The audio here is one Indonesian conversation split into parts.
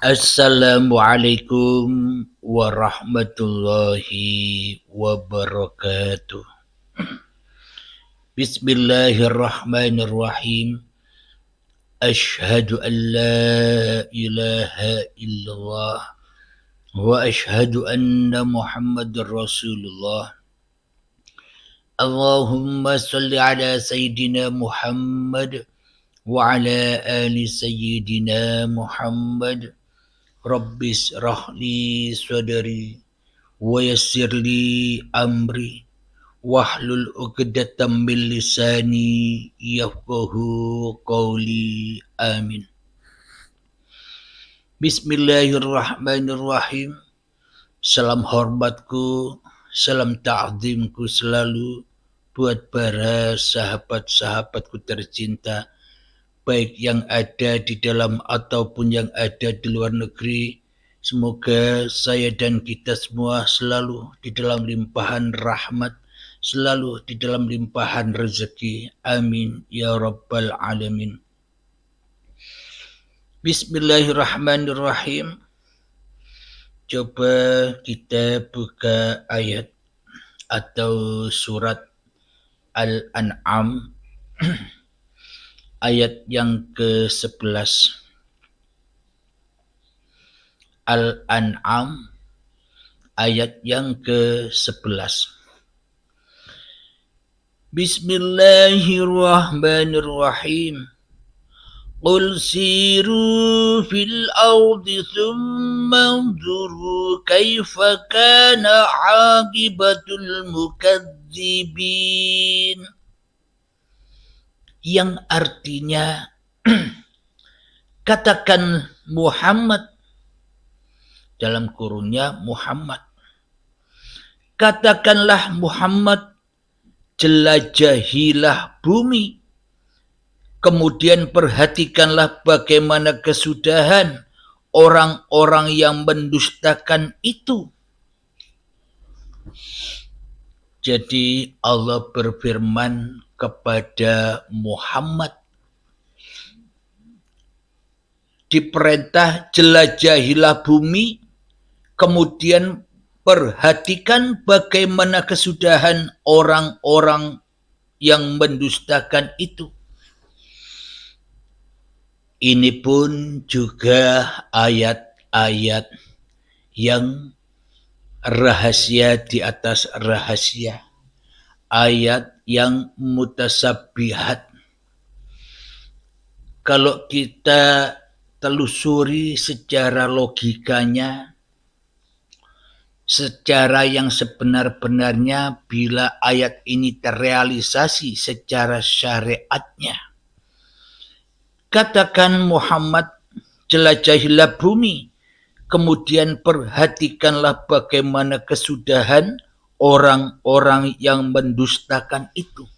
Assalamualaikum warahmatullahi wabarakatuh. Bismillahirrahmanirrahim. Ashhadu an la ilaha illallah wa ashhadu anna Muhammadar Rasulullah. Allahumma salli ala Sayyidina Muhammad wa ala ali Sayyidina Muhammad. Rabbis rahli sadri wa yassirli amri wahlul 'uqdatam min lisani yafqahu qawli. Amin. Bismillahirrahmanirrahim. Salam hormatku, salam ta'zimku selalu buat para sahabat-sahabatku tercinta, baik yang ada di dalam ataupun yang ada di luar negeri. Semoga saya dan kita semua selalu di dalam limpahan rahmat, selalu di dalam limpahan rezeki. Amin ya rabbal alamin. Bismillahirrahmanirrahim. Coba kita buka ayat atau surat Al-An'am ayat yang ke-11. Al-An'am ayat yang ke-11. Bismillahirrahmanirrahim. Qul siru fil ardi thumma anzuru kaifa kana aqibatul mukadzibin. Yang artinya katakan Muhammad, dalam kurungnya Muhammad, katakanlah Muhammad, jelajahilah bumi, kemudian perhatikanlah bagaimana kesudahan orang-orang yang mendustakan itu. Jadi Allah berfirman kepada Muhammad, diperintah jelajahilah bumi, kemudian perhatikan bagaimana kesudahan orang-orang yang mendustakan itu. Ini pun juga ayat-ayat yang rahasia di atas rahasia, ayat yang mutasabbihat. Kalau kita telusuri secara logikanya, secara yang sebenar-benarnya, bila ayat ini terrealisasi secara syariatnya, katakan Muhammad, jelajahilah bumi, kemudian perhatikanlah bagaimana kesudahan orang-orang yang mendustakan itu.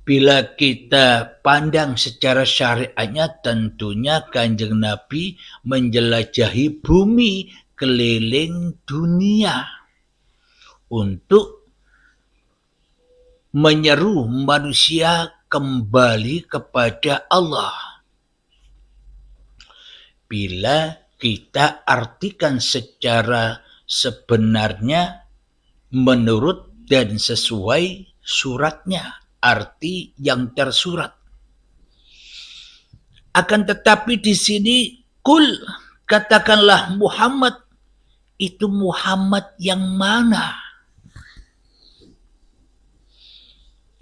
Bila kita pandang secara syariatnya, tentunya Kanjeng Nabi menjelajahi bumi keliling dunia untuk menyeru manusia kembali kepada Allah. Bila kita artikan secara sebenarnya menurut dan sesuai suratnya, arti yang tersurat. Akan tetapi di sini kul, katakanlah Muhammad, itu Muhammad yang mana?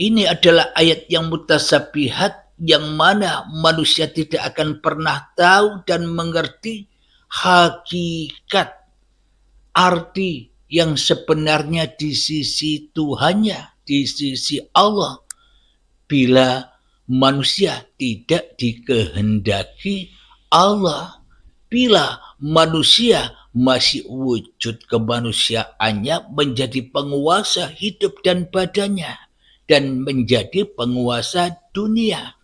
Ini adalah ayat yang mutasabihat, yang mana manusia tidak akan pernah tahu dan mengerti hakikat arti yang sebenarnya di sisi Tuhannya, di sisi Allah, bila manusia tidak dikehendaki Allah, bila manusia masih wujud kemanusiaannya menjadi penguasa hidup dan badannya, dan menjadi penguasa dunia.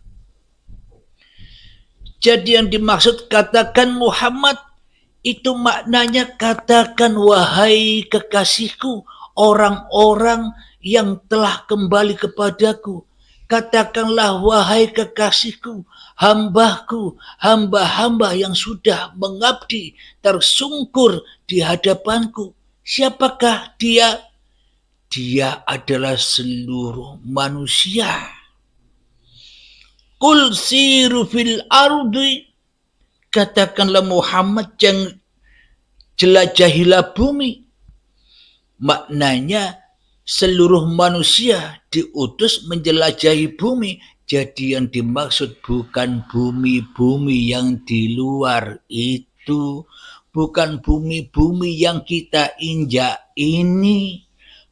Jadi yang dimaksud katakan Muhammad, itu maknanya katakan wahai kekasihku, orang-orang yang telah kembali kepadaku, Katakanlah, wahai kekasihku, hambaku, hamba-hamba yang sudah mengabdi, tersungkur di hadapanku. Siapakah dia? Dia adalah seluruh manusia. Qul siru fil ardi. Katakanlah Muhammad, yang jelajahilah bumi. Maknanya seluruh manusia diutus menjelajahi bumi. Jadi yang dimaksud bukan bumi-bumi yang di luar itu. Bukan bumi-bumi yang kita injak ini.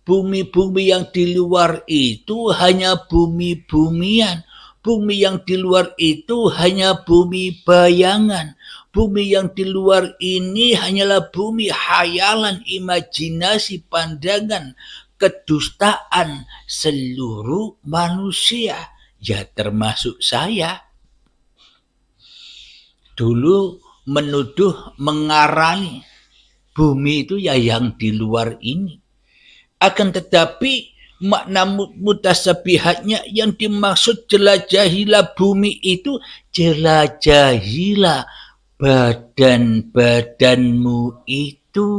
Bumi-bumi yang di luar itu hanya bumi-bumian. Bumi yang di luar itu hanya bumi bayangan. Bumi yang di luar ini hanyalah bumi hayalan, imajinasi, pandangan, kedustaan seluruh manusia. Ya termasuk saya. Dulu menuduh, mengarani bumi itu ya yang di luar ini. Akan tetapi makna mutasabihatnya yang dimaksud jelajahilah bumi itu, jelajahilah badan-badanmu itu,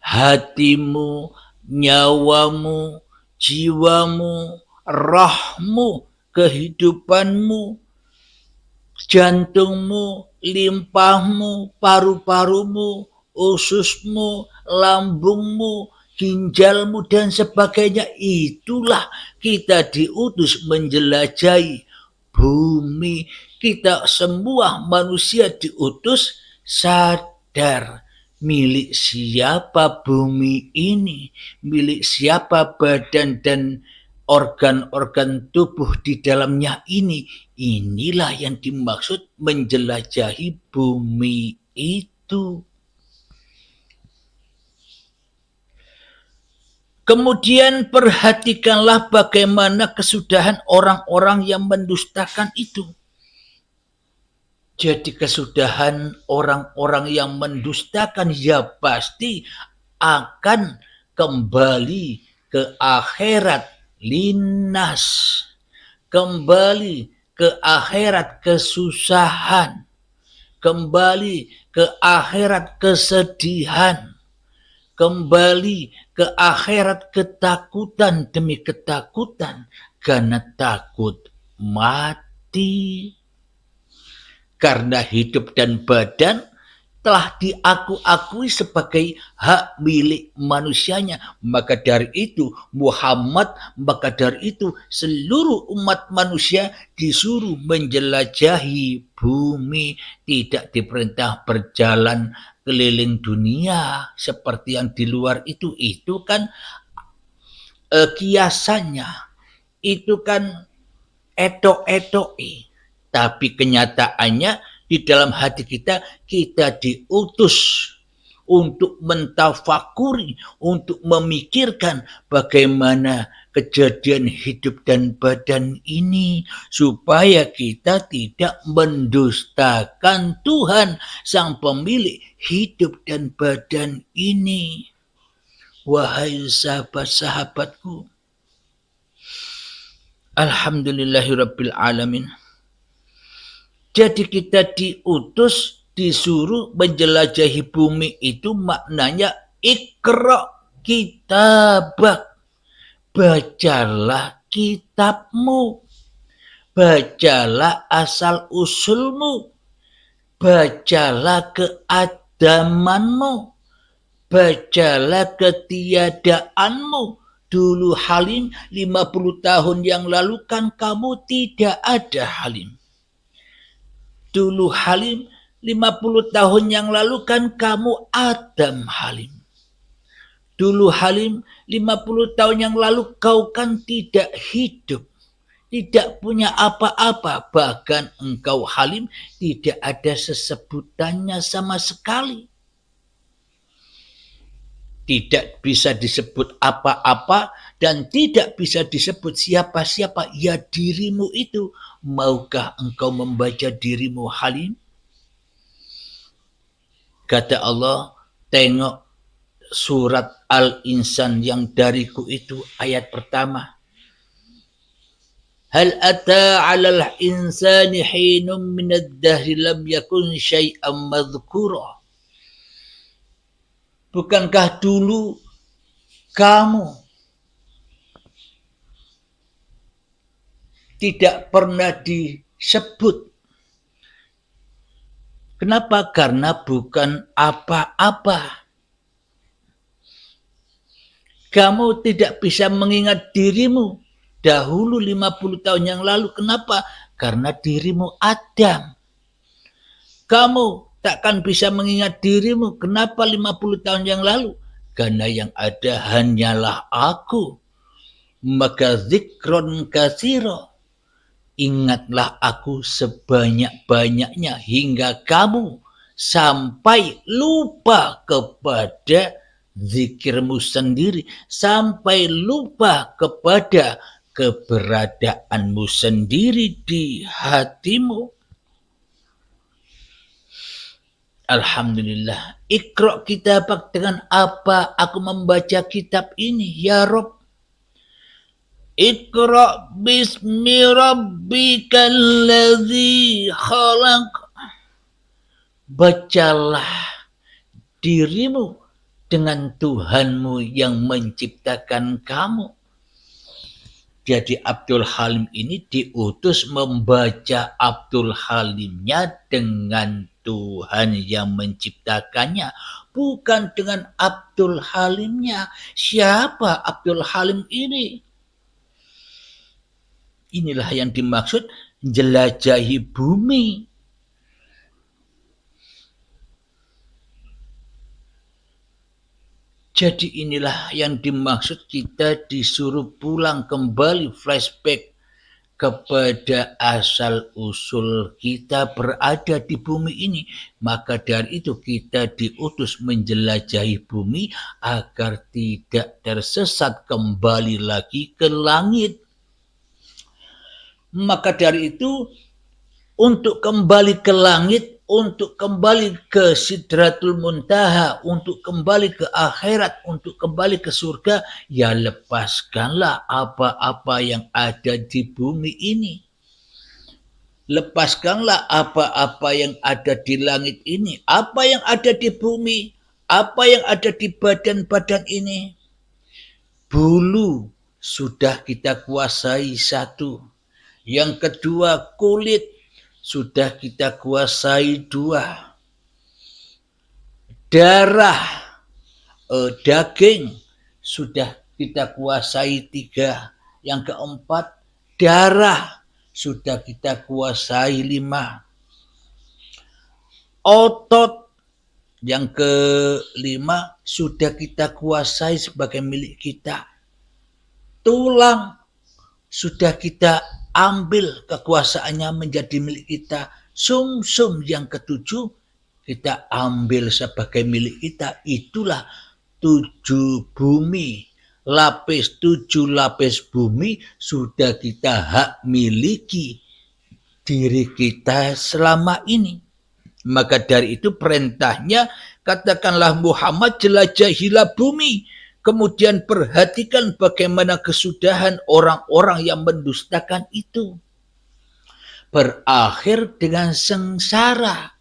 hatimu, nyawamu, jiwamu, rohmu, kehidupanmu, jantungmu, limpahmu, paru-parumu, ususmu, lambungmu, ginjalmu, dan sebagainya. Itulah kita diutus menjelajahi bumi. Kita semua manusia diutus sadar milik siapa bumi ini, milik siapa badan dan organ-organ tubuh di dalamnya ini. Inilah yang dimaksud menjelajahi bumi itu. Kemudian perhatikanlah bagaimana kesudahan orang-orang yang mendustakan itu. Jadi kesudahan orang-orang yang mendustakan ya pasti akan kembali ke akhirat linnas. Kembali ke akhirat kesusahan. Kembali ke akhirat kesedihan. Kembali ke akhirat ketakutan demi ketakutan, karena takut mati. Karena hidup dan badan telah diakui sebagai hak milik manusianya. Maka dari itu Muhammad, maka dari itu seluruh umat manusia disuruh menjelajahi bumi. Tidak diperintah berjalan keliling dunia seperti yang di luar itu. Itu kan kiasannya, itu kan etok-etoki. Tapi kenyataannya di dalam hati kita diutus untuk mentafakuri, untuk memikirkan bagaimana kejadian hidup dan badan ini, supaya kita tidak mendustakan Tuhan, Sang Pemilik hidup dan badan ini. Wahai sahabat-sahabatku, alhamdulillahirabbil alamin. Jadi kita diutus, disuruh menjelajahi bumi itu, maknanya ikra kitabak. Bacalah kitabmu. Bacalah asal usulmu. Bacalah keadamanmu. Bacalah ketiadaanmu. Dulu Halim, 50 tahun yang lalu kan kamu tidak ada Halim. Dulu Halim, 50 tahun yang lalu kan kamu Adam Halim. Dulu Halim, 50 tahun yang lalu kau kan tidak hidup. Tidak punya apa-apa. Bahkan engkau Halim tidak ada sesebutannya sama sekali. Tidak bisa disebut apa-apa dan tidak bisa disebut siapa-siapa. Ya dirimu itu. Maukah engkau membaca dirimu Halim? Kata Allah, tengok surat Al-Insan yang dariku itu ayat pertama. Hal ata 'alal insani hinum minad dahri lam yakun syai'an madhkura. Bukankah dulu kamu tidak pernah disebut? Kenapa? Karena bukan apa-apa. Kamu tidak bisa mengingat dirimu dahulu 50 tahun yang lalu. Kenapa? Karena dirimu Adam. Kamu takkan bisa mengingat dirimu. Kenapa 50 tahun yang lalu? Karena yang ada hanyalah aku. Maka zikron katsira. Ingatlah aku sebanyak-banyaknya hingga kamu sampai lupa kepada zikirmu sendiri, sampai lupa kepada keberadaanmu sendiri di hatimu. Alhamdulillah. Iqra kitabak, dengan apa aku membaca kitab ini ya Rob? Iqra bismi rabbikal ladzi khalaq. Bacalah dirimu dengan Tuhanmu yang menciptakan kamu. Jadi Abdul Halim ini diutus membaca Abdul Halimnya dengan Tuhan yang menciptakannya, bukan dengan Abdul Halimnya. Siapa Abdul Halim ini? Inilah yang dimaksud jelajahi bumi. Jadi inilah yang dimaksud kita disuruh pulang kembali, flashback kepada asal-usul kita berada di bumi ini. Maka dari itu kita diutus menjelajahi bumi agar tidak tersesat kembali lagi ke langit. Maka dari itu untuk kembali ke langit, untuk kembali ke Sidratul Muntaha, untuk kembali ke akhirat, untuk kembali ke surga, ya lepaskanlah apa-apa yang ada di bumi ini. Lepaskanlah apa-apa yang ada di langit ini, apa yang ada di bumi, apa yang ada di badan-badan ini. Bulu sudah kita kuasai satu. Yang kedua, kulit sudah kita kuasai 2. Darah, daging sudah kita kuasai 3. Yang keempat, darah sudah kita kuasai 5. Otot yang kelima sudah kita kuasai sebagai milik kita. Tulang sudah kita ambil kekuasaannya menjadi milik kita. Sumsum yang ketujuh kita ambil sebagai milik kita. Itulah 7 bumi. 7 lapis bumi sudah kita hak miliki diri kita selama ini. Maka dari itu perintahnya, katakanlah Muhammad jelajahilah bumi. Kemudian perhatikan bagaimana kesudahan orang-orang yang mendustakan itu. Berakhir dengan sengsara.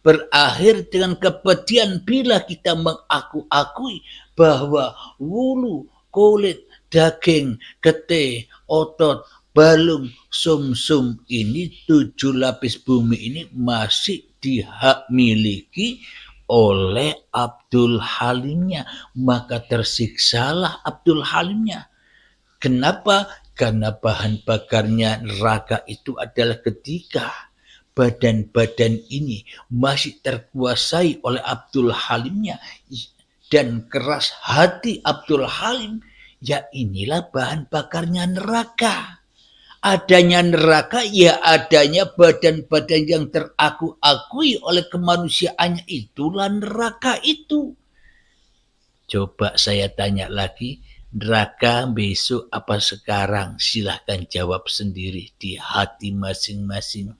Berakhir dengan kepedihan bila kita mengaku-akui bahwa wulu, kulit, daging, getih, otot, balung, sumsum ini 7 lapis bumi ini masih dihak miliki oleh Abdul Halimnya. Maka tersiksalah Abdul Halimnya. Kenapa? Karena bahan bakarnya neraka itu adalah ketika badan-badan ini masih terkuasai oleh Abdul Halimnya dan keras hati Abdul Halim, ya inilah bahan bakarnya neraka. Adanya neraka, ya adanya badan-badan yang teraku-akui oleh kemanusiaannya, itulah neraka itu. Coba saya tanya lagi, neraka besok apa sekarang? Silahkan jawab sendiri di hati masing-masing.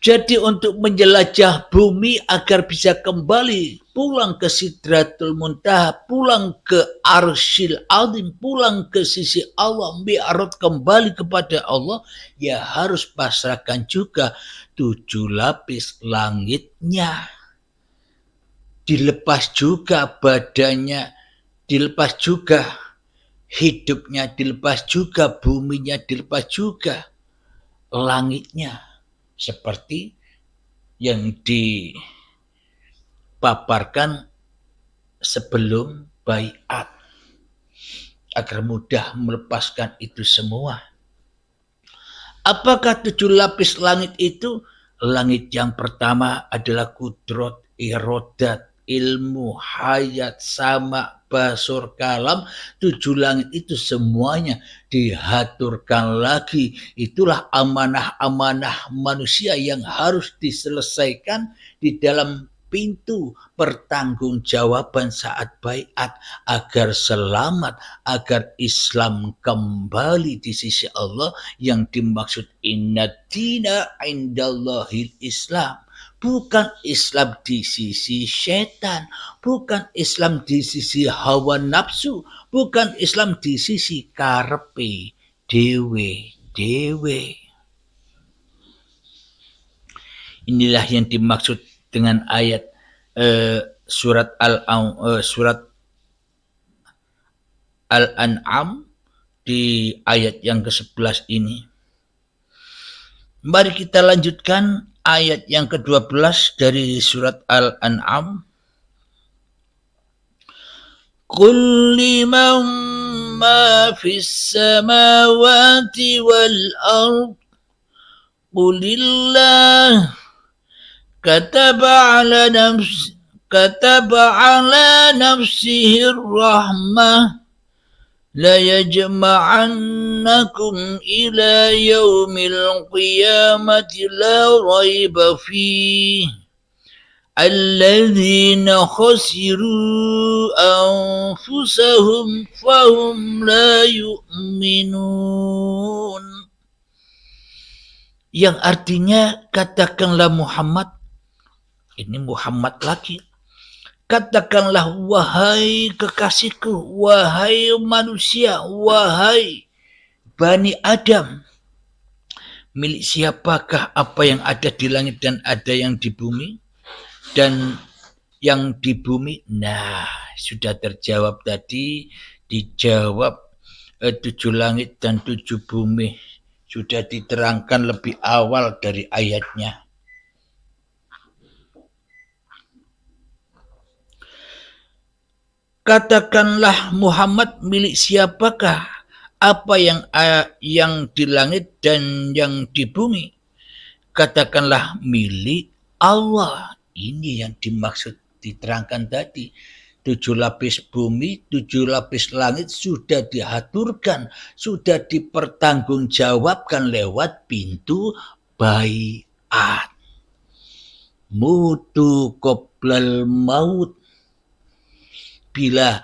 Jadi untuk menjelajah bumi agar bisa kembali pulang ke Sidratul Muntaha, pulang ke Arsyil Azim, pulang ke sisi Allah, mi'raj kembali kepada Allah, ya harus pasrahkan juga 7 lapis langitnya. Dilepas juga badannya, dilepas juga hidupnya, dilepas juga buminya, dilepas juga langitnya. Seperti yang dipaparkan sebelum baiat, agar mudah melepaskan itu semua. Apakah 7 lapis langit itu? Langit yang pertama adalah kudrot, irodat, ilmu, hayat, sama, basur, kalam. 7 langit itu semuanya dihaturkan lagi. Itulah amanah-amanah manusia yang harus diselesaikan di dalam pintu pertanggungjawaban saat baiat, agar selamat, agar Islam kembali di sisi Allah. Yang dimaksud inna dina indallahil Islam, bukan Islam di sisi setan, bukan Islam di sisi hawa nafsu, bukan Islam di sisi karepe dewe. Inilah yang dimaksud dengan ayat surat Al-An'am di ayat yang ke-11 ini. Mari kita lanjutkan ayat yang ke-12 dari surat Al-An'am. Qul liman ma fis samawati wal ard qulillah kataba ala nafsihi rahmah la yajma'annakum ila yaumil qiyamati la raiba fihi alladzina khasiru anfusahum fahum la yu'minun. Yang artinya, katakanlah Muhammad, ini Muhammad lagi, katakanlah wahai kekasihku, wahai manusia, wahai Bani Adam, milik siapakah apa yang ada di langit dan ada yang di bumi? Dan yang di bumi, nah sudah terjawab tadi, dijawab 7 langit dan 7 bumi, sudah diterangkan lebih awal dari ayatnya. Katakanlah Muhammad, milik siapakah apa yang di langit dan yang di bumi? Katakanlah milik Allah. Ini yang dimaksud diterangkan tadi. 7 lapis bumi, 7 lapis langit sudah diaturkan, sudah dipertanggungjawabkan lewat pintu baiat. Mutu qoblal maut. Bila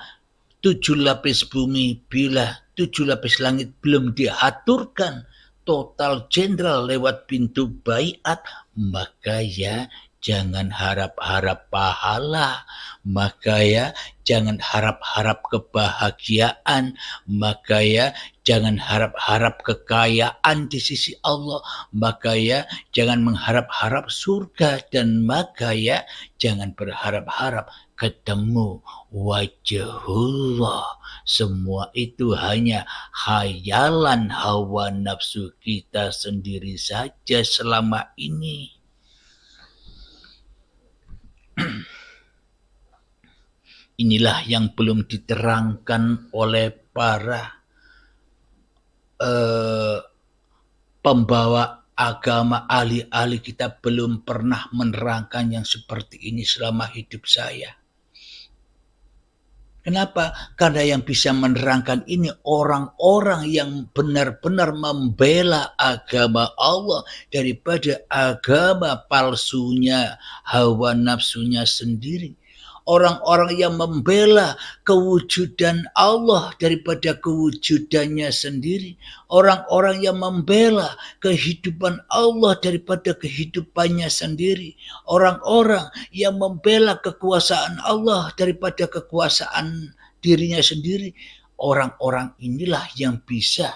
7 lapis bumi, bila 7 lapis langit belum diaturkan total jenderal lewat pintu baiat, maka ya jangan harap-harap pahala, maka ya jangan harap-harap kebahagiaan, maka ya jangan harap-harap kekayaan di sisi Allah, maka ya jangan mengharap-harap surga, dan maka ya jangan berharap-harap ketemu wajahullah. Semua itu hanya khayalan hawa nafsu kita sendiri saja selama ini. Inilah yang belum diterangkan oleh para pembawa agama, ahli-ahli kita belum pernah menerangkan yang seperti ini selama hidup saya. Kenapa? Karena yang bisa menerangkan ini orang-orang yang benar-benar membela agama Allah daripada agama palsunya hawa nafsunya sendiri. orang-orang yang membela kewujudan Allah daripada kewujudannya sendiri, orang-orang yang membela kehidupan Allah daripada kehidupannya sendiri, orang-orang yang membela kekuasaan Allah daripada kekuasaan dirinya sendiri. Orang-orang inilah yang bisa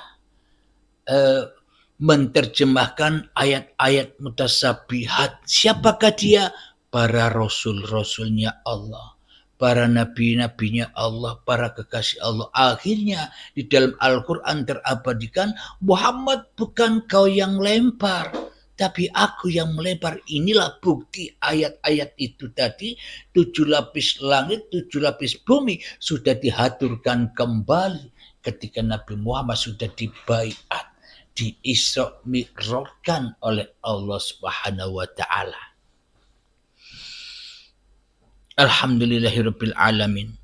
menerjemahkan ayat-ayat mutasabihat. Siapakah dia? Para rasul-rasulnya Allah, para nabi-nabinya Allah, para kekasih Allah. Akhirnya di dalam Al-Quran terabadikan, Muhammad bukan kau yang lempar, tapi aku yang melempar. Inilah bukti ayat-ayat itu tadi. 7 lapis langit, 7 lapis bumi sudah dihaturkan kembali ketika Nabi Muhammad sudah dibaiat, di-Isra Mi'rajkan oleh Allah Subhanahu wa taala. Alhamdulillahirabbil alamin.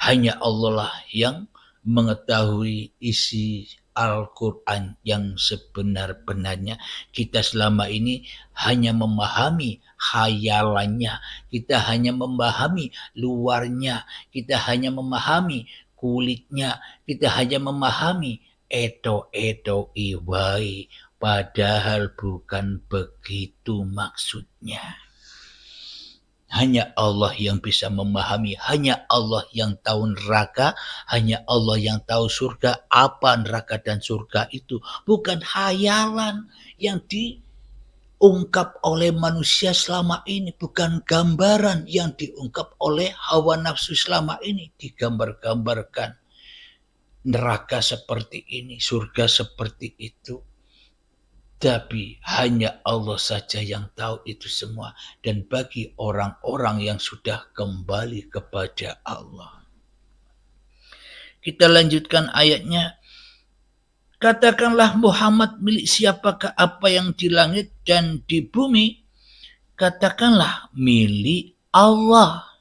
Hanya Allah lah yang mengetahui isi Al-Quran yang sebenar-benarnya. Kita selama ini hanya memahami khayalannya, kita hanya memahami luarnya, kita hanya memahami kulitnya, kita hanya memahami eto-eto iwai, padahal bukan begitu maksudnya. Hanya Allah yang bisa memahami, hanya Allah yang tahu neraka, hanya Allah yang tahu surga. Apa neraka dan surga itu? Bukan khayalan yang diungkap oleh manusia selama ini, bukan gambaran yang diungkap oleh hawa nafsu selama ini. Digambar-gambarkan neraka seperti ini, surga seperti itu. Tapi hanya Allah saja yang tahu itu semua. Dan bagi orang-orang yang sudah kembali kepada Allah. Kita lanjutkan ayatnya. Katakanlah Muhammad milik siapakah apa yang di langit dan di bumi? Katakanlah milik Allah.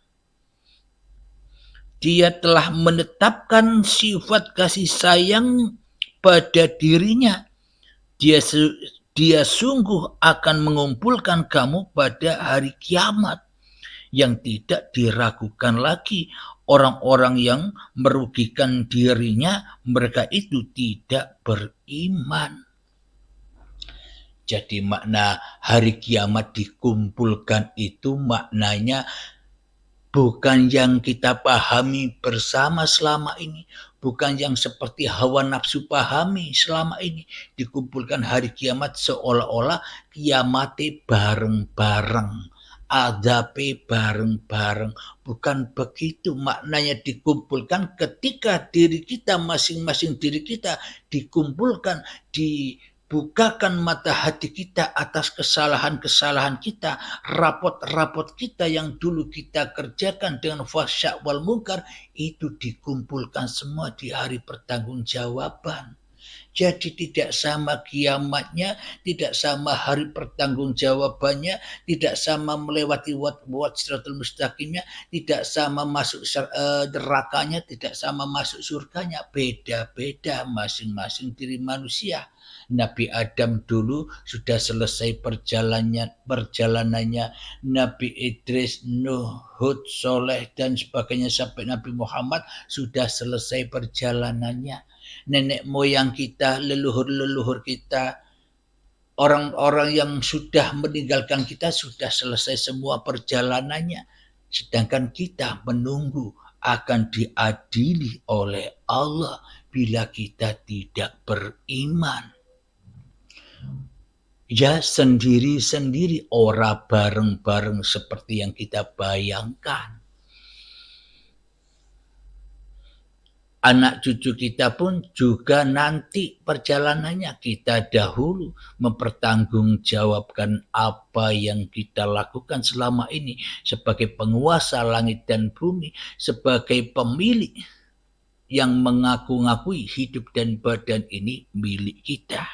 Dia telah menetapkan sifat kasih sayang pada dirinya. Dia sungguh akan mengumpulkan kamu pada hari kiamat yang tidak diragukan lagi. Orang-orang yang merugikan dirinya, mereka itu tidak beriman. Jadi makna hari kiamat dikumpulkan itu maknanya bukan yang kita pahami bersama selama ini. Bukan yang seperti hawa nafsu pahami selama ini. Dikumpulkan hari kiamat seolah-olah kiamate bareng-bareng. Adabe bareng-bareng. Bukan begitu maknanya dikumpulkan ketika diri kita, masing-masing diri kita dikumpulkan, dibukakan mata hati kita atas kesalahan-kesalahan kita, rapot-rapot kita yang dulu kita kerjakan dengan fahsya wal munkar, itu dikumpulkan semua di hari pertanggungjawaban. Jadi tidak sama kiamatnya, tidak sama hari pertanggungjawabannya, tidak sama melewati wat siratul mustaqimnya, tidak sama masuk nerakanya, tidak sama masuk surganya. Beda-beda masing-masing diri manusia. Nabi Adam dulu sudah selesai perjalanannya, Nabi Idris, Nuh, Hud, Soleh dan sebagainya sampai Nabi Muhammad sudah selesai perjalanannya. Nenek moyang kita, leluhur-leluhur kita, orang-orang yang sudah meninggalkan kita sudah selesai semua perjalanannya. Sedangkan kita menunggu akan diadili oleh Allah bila kita tidak beriman. Ya sendiri-sendiri, ora bareng-bareng seperti yang kita bayangkan. Anak cucu kita pun juga nanti perjalanannya kita dahulu mempertanggungjawabkan apa yang kita lakukan selama ini sebagai penguasa langit dan bumi, sebagai pemilik yang mengaku-ngakui hidup dan badan ini milik kita.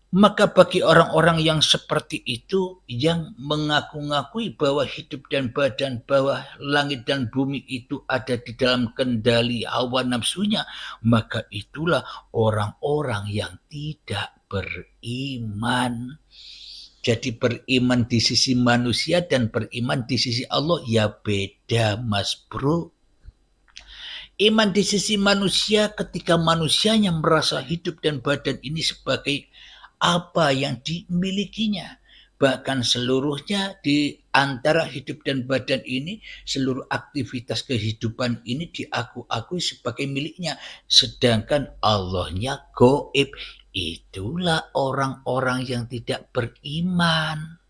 Maka bagi orang-orang yang seperti itu, yang mengaku-ngakui bahwa hidup dan badan, bahwa langit dan bumi itu ada di dalam kendali hawa nafsunya, maka itulah orang-orang yang tidak beriman. Jadi beriman di sisi manusia dan beriman di sisi Allah ya beda, Mas Bro. Iman di sisi manusia ketika manusianya merasa hidup dan badan ini sebagai apa yang dimilikinya. Bahkan seluruhnya di antara hidup dan badan ini, seluruh aktivitas kehidupan ini diakui sebagai miliknya. Sedangkan Allahnya goib. Itulah orang-orang yang tidak beriman.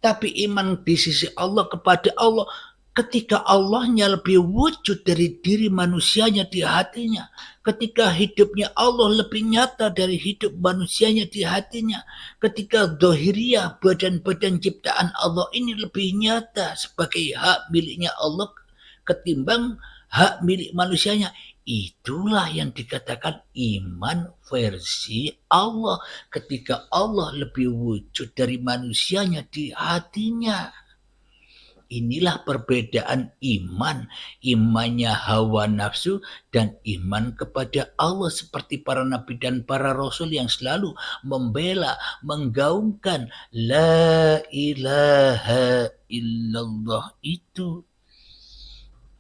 Tapi iman di sisi Allah kepada Allah, ketika Allahnya lebih wujud dari diri manusianya di hatinya, ketika hidupnya Allah lebih nyata dari hidup manusianya di hatinya, ketika dohiriyah badan-badan ciptaan Allah ini lebih nyata sebagai hak miliknya Allah ketimbang hak milik manusianya, itulah yang dikatakan iman versi Allah, ketika Allah lebih wujud dari manusianya di hatinya. Inilah perbedaan iman, imannya hawa nafsu dan iman kepada Allah, seperti para nabi dan para rasul yang selalu membela, menggaungkan la ilaha illallah itu.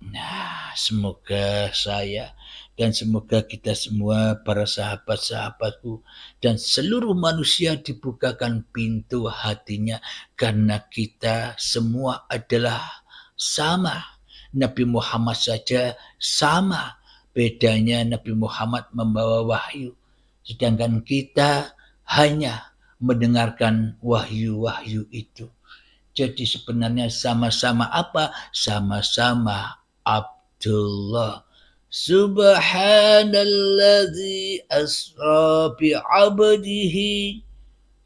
Nah, semoga saya dan semoga kita semua, para sahabat-sahabatku, dan seluruh manusia dibukakan pintu hatinya, karena kita semua adalah sama. Nabi Muhammad saja sama. Bedanya Nabi Muhammad membawa wahyu, sedangkan kita hanya mendengarkan wahyu-wahyu itu. Jadi sebenarnya sama-sama apa? Sama-sama Abdullah. Subhanalladzi asra bi'abdihi.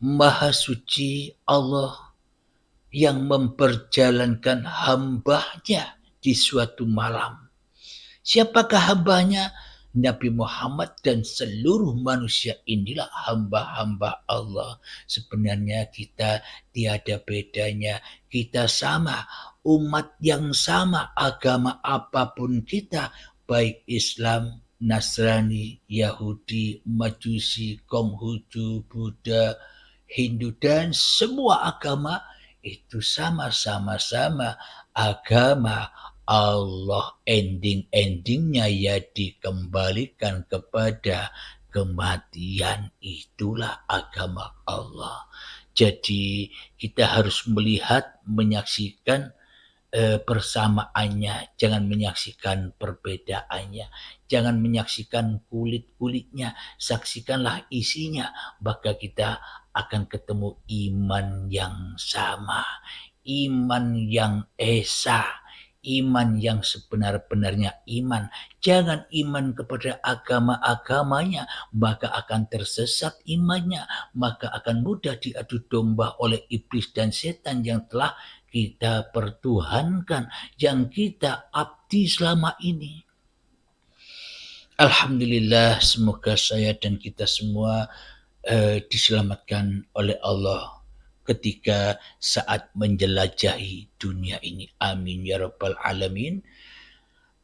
Maha suci Allah yang memperjalankan hambanya di suatu malam. Siapakah hambanya? Nabi Muhammad dan seluruh manusia inilah hamba-hamba Allah. Sebenarnya kita tiada bedanya. Kita sama, umat yang sama, agama apapun kita, baik Islam, Nasrani, Yahudi, Majusi, Konghucu, Buddha, Hindu, dan semua agama itu sama-sama agama Allah. Ending-endingnya ya dikembalikan kepada kematian. Itulah agama Allah. Jadi kita harus melihat, menyaksikan persamaannya, jangan menyaksikan perbedaannya, jangan menyaksikan kulit-kulitnya, saksikanlah isinya, maka kita akan ketemu iman yang sama, iman yang esa, iman yang sebenar-benarnya iman. Jangan iman kepada agama-agamanya, maka akan tersesat imannya, maka akan mudah diadu domba oleh iblis dan setan yang telah kita pertuhankan, yang kita abdi selama ini. Alhamdulillah, semoga saya dan kita semua diselamatkan oleh Allah ketika saat menjelajahi dunia ini. Amin ya rabbal alamin.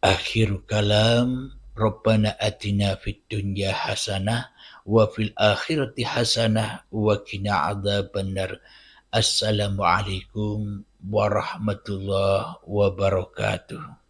Akhir kalam, Rabbana atina fid dunya hasanah wa fil akhirati hasanah wa qina adzabannar. Assalamualaikum warahmatullahi wabarakatuh.